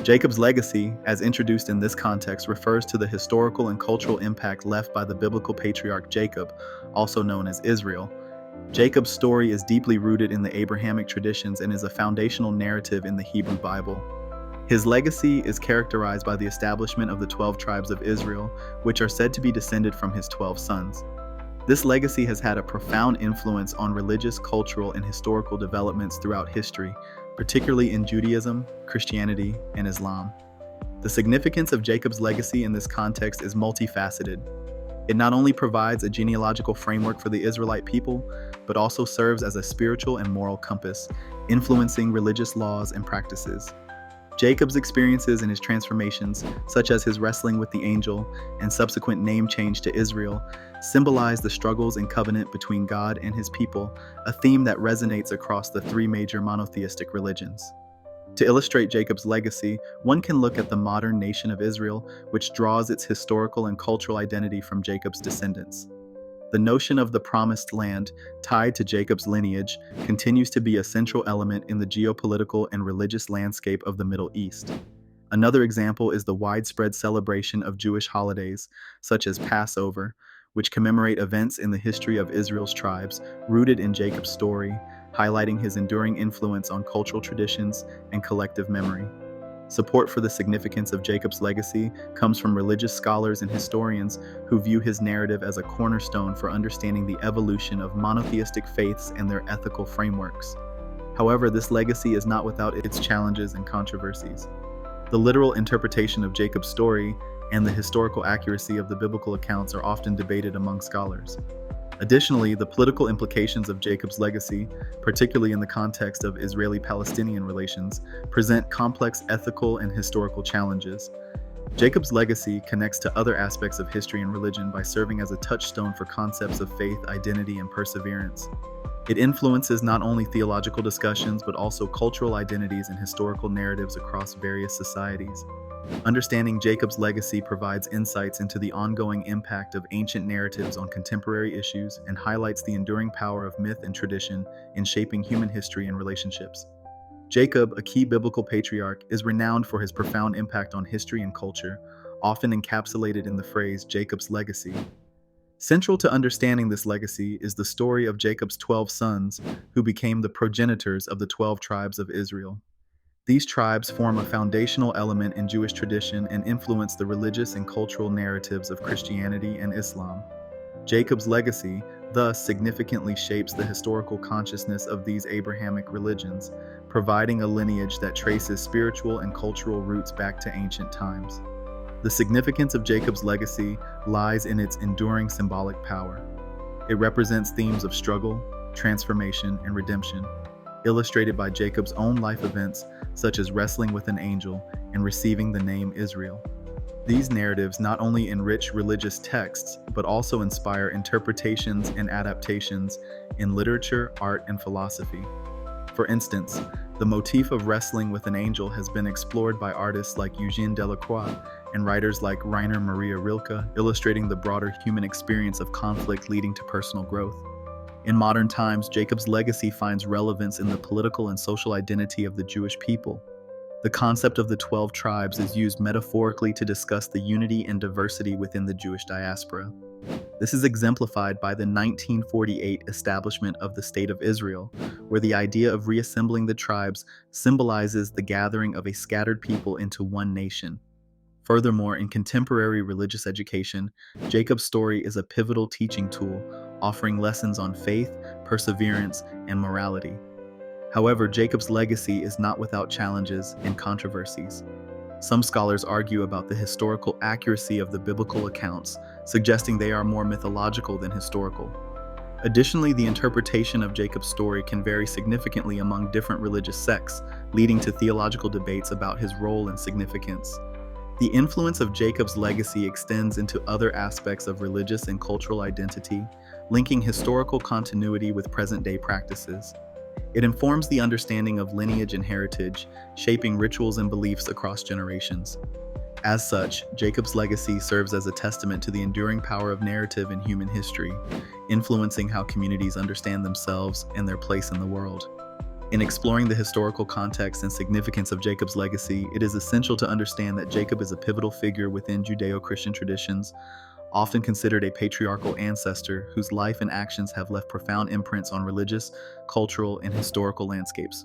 Jacob's legacy, as introduced in this context, refers to the historical and cultural impact left by the biblical patriarch Jacob, also known as Israel. Jacob's story is deeply rooted in the Abrahamic traditions and is a foundational narrative in the Hebrew Bible. His legacy is characterized by the establishment of the 12 tribes of Israel, which are said to be descended from his 12 sons. This legacy has had a profound influence on religious, cultural, and historical developments throughout history, particularly in Judaism, Christianity, and Islam. The significance of Jacob's legacy in this context is multifaceted. It not only provides a genealogical framework for the Israelite people, but also serves as a spiritual and moral compass, influencing religious laws and practices. Jacob's experiences and his transformations, such as his wrestling with the angel and subsequent name change to Israel, symbolize the struggles and covenant between God and his people, a theme that resonates across the three major monotheistic religions. To illustrate Jacob's legacy, one can look at the modern nation of Israel, which draws its historical and cultural identity from Jacob's descendants. The notion of the promised land, tied to Jacob's lineage, continues to be a central element in the geopolitical and religious landscape of the Middle East. Another example is the widespread celebration of Jewish holidays, such as Passover, which commemorate events in the history of Israel's tribes, rooted in Jacob's story, highlighting his enduring influence on cultural traditions and collective memory. Support for the significance of Jacob's legacy comes from religious scholars and historians who view his narrative as a cornerstone for understanding the evolution of monotheistic faiths and their ethical frameworks. However, this legacy is not without its challenges and controversies. The literal interpretation of Jacob's story and the historical accuracy of the biblical accounts are often debated among scholars. Additionally, the political implications of Jacob's legacy, particularly in the context of Israeli-Palestinian relations, present complex ethical and historical challenges. Jacob's legacy connects to other aspects of history and religion by serving as a touchstone for concepts of faith, identity, and perseverance. It influences not only theological discussions, but also cultural identities and historical narratives across various societies. Understanding Jacob's legacy provides insights into the ongoing impact of ancient narratives on contemporary issues and highlights the enduring power of myth and tradition in shaping human history and relationships. Jacob, a key biblical patriarch, is renowned for his profound impact on history and culture, often encapsulated in the phrase Jacob's legacy. Central to understanding this legacy is the story of Jacob's 12 sons, who became the progenitors of the 12 tribes of Israel. These tribes form a foundational element in Jewish tradition and influence the religious and cultural narratives of Christianity and Islam. Jacob's legacy, thus, significantly shapes the historical consciousness of these Abrahamic religions, providing a lineage that traces spiritual and cultural roots back to ancient times. The significance of Jacob's legacy lies in its enduring symbolic power. It represents themes of struggle, transformation, and redemption, illustrated by Jacob's own life events such as wrestling with an angel and receiving the name Israel. These narratives not only enrich religious texts, but also inspire interpretations and adaptations in literature, art, and philosophy. For instance, the motif of wrestling with an angel has been explored by artists like Eugene Delacroix and writers like Rainer Maria Rilke, illustrating the broader human experience of conflict leading to personal growth. In modern times, Jacob's legacy finds relevance in the political and social identity of the Jewish people. The concept of the 12 tribes is used metaphorically to discuss the unity and diversity within the Jewish diaspora. This is exemplified by the 1948 establishment of the State of Israel, where the idea of reassembling the tribes symbolizes the gathering of a scattered people into one nation. Furthermore, in contemporary religious education, Jacob's story is a pivotal teaching tool, offering lessons on faith, perseverance, and morality. However, Jacob's legacy is not without challenges and controversies. Some scholars argue about the historical accuracy of the biblical accounts, suggesting they are more mythological than historical. Additionally, the interpretation of Jacob's story can vary significantly among different religious sects, leading to theological debates about his role and significance. The influence of Jacob's legacy extends into other aspects of religious and cultural identity, linking historical continuity with present-day practices. It informs the understanding of lineage and heritage, shaping rituals and beliefs across generations. As such, Jacob's legacy serves as a testament to the enduring power of narrative in human history, influencing how communities understand themselves and their place in the world. In exploring the historical context and significance of Jacob's legacy, it is essential to understand that Jacob is a pivotal figure within Judeo-Christian traditions, often considered a patriarchal ancestor whose life and actions have left profound imprints on religious, cultural, and historical landscapes.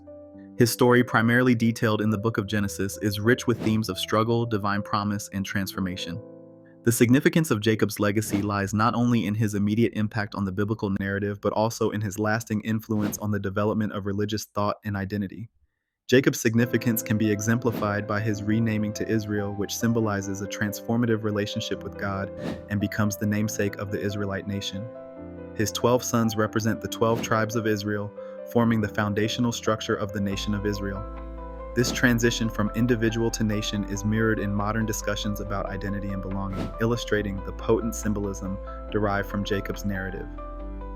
His story, primarily detailed in the book of Genesis, is rich with themes of struggle, divine promise, and transformation. The significance of Jacob's legacy lies not only in his immediate impact on the biblical narrative, but also in his lasting influence on the development of religious thought and identity. Jacob's significance can be exemplified by his renaming to Israel, which symbolizes a transformative relationship with God and becomes the namesake of the Israelite nation. His 12 sons represent the 12 tribes of Israel, forming the foundational structure of the nation of Israel. This transition from individual to nation is mirrored in modern discussions about identity and belonging, illustrating the potent symbolism derived from Jacob's narrative.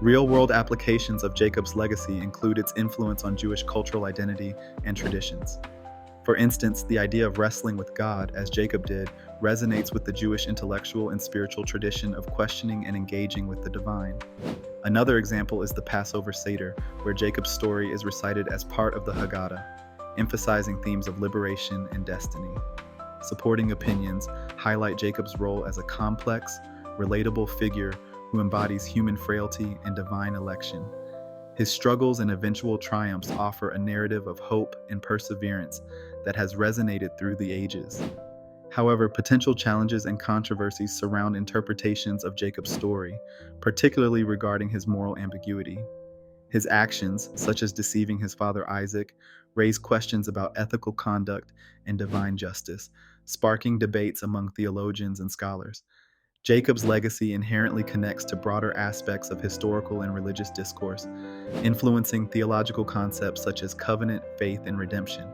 Real-world applications of Jacob's legacy include its influence on Jewish cultural identity and traditions. For instance, the idea of wrestling with God, as Jacob did, resonates with the Jewish intellectual and spiritual tradition of questioning and engaging with the divine. Another example is the Passover Seder, where Jacob's story is recited as part of the Haggadah, emphasizing themes of liberation and destiny. Supporting opinions highlight Jacob's role as a complex, relatable figure who embodies human frailty and divine election. His struggles and eventual triumphs offer a narrative of hope and perseverance that has resonated through the ages. However, potential challenges and controversies surround interpretations of Jacob's story, particularly regarding his moral ambiguity. His actions, such as deceiving his father Isaac, raise questions about ethical conduct and divine justice, sparking debates among theologians and scholars. Jacob's legacy inherently connects to broader aspects of historical and religious discourse, influencing theological concepts such as covenant, faith, and redemption.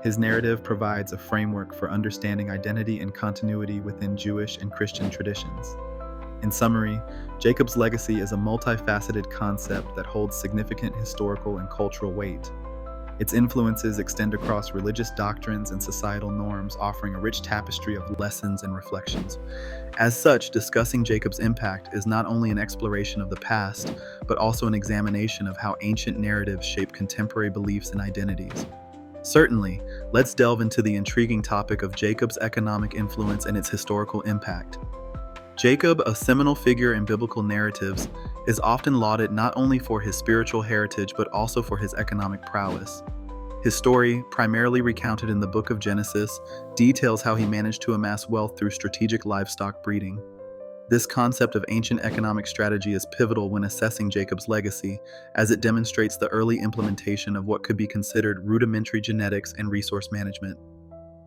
His narrative provides a framework for understanding identity and continuity within Jewish and Christian traditions. In summary, Jacob's legacy is a multifaceted concept that holds significant historical and cultural weight. Its influences extend across religious doctrines and societal norms, offering a rich tapestry of lessons and reflections. As such, discussing Jacob's impact is not only an exploration of the past, but also an examination of how ancient narratives shape contemporary beliefs and identities. Certainly, let's delve into the intriguing topic of Jacob's economic influence and its historical impact. Jacob, a seminal figure in biblical narratives, is often lauded not only for his spiritual heritage but also for his economic prowess. His story, primarily recounted in the book of Genesis, details how he managed to amass wealth through strategic livestock breeding. This concept of ancient economic strategy is pivotal when assessing Jacob's legacy, as it demonstrates the early implementation of what could be considered rudimentary genetics and resource management.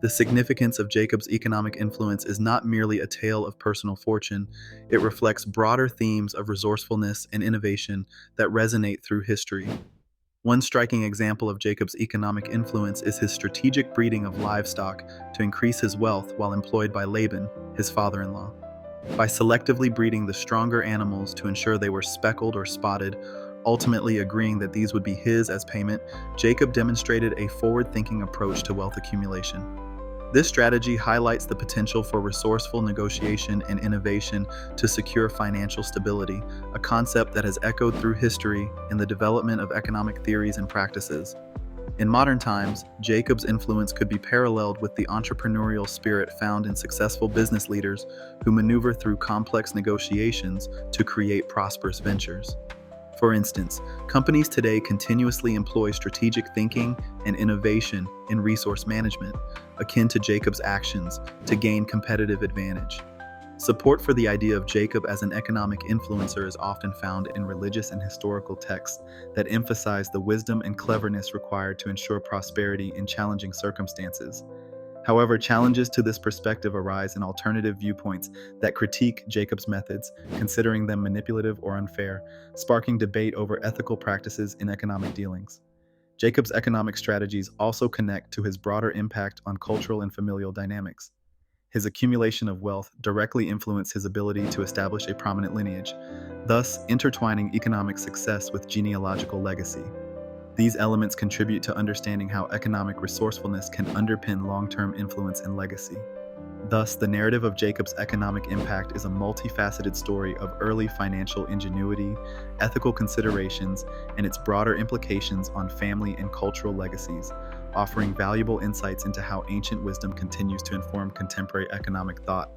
The significance of Jacob's economic influence is not merely a tale of personal fortune, it reflects broader themes of resourcefulness and innovation that resonate through history. One striking example of Jacob's economic influence is his strategic breeding of livestock to increase his wealth while employed by Laban, his father-in-law. By selectively breeding the stronger animals to ensure they were speckled or spotted, ultimately agreeing that these would be his as payment, Jacob demonstrated a forward-thinking approach to wealth accumulation. This strategy highlights the potential for resourceful negotiation and innovation to secure financial stability, a concept that has echoed through history in the development of economic theories and practices. In modern times, Jacob's influence could be paralleled with the entrepreneurial spirit found in successful business leaders who maneuver through complex negotiations to create prosperous ventures. For instance, companies today continuously employ strategic thinking and innovation in resource management, akin to Jacob's actions, to gain competitive advantage. Support for the idea of Jacob as an economic influencer is often found in religious and historical texts that emphasize the wisdom and cleverness required to ensure prosperity in challenging circumstances. However, challenges to this perspective arise in alternative viewpoints that critique Jacob's methods, considering them manipulative or unfair, sparking debate over ethical practices in economic dealings. Jacob's economic strategies also connect to his broader impact on cultural and familial dynamics. His accumulation of wealth directly influenced his ability to establish a prominent lineage, thus intertwining economic success with genealogical legacy. These elements contribute to understanding how economic resourcefulness can underpin long-term influence and legacy. Thus, the narrative of Jacob's economic impact is a multifaceted story of early financial ingenuity, ethical considerations, and its broader implications on family and cultural legacies, offering valuable insights into how ancient wisdom continues to inform contemporary economic thought.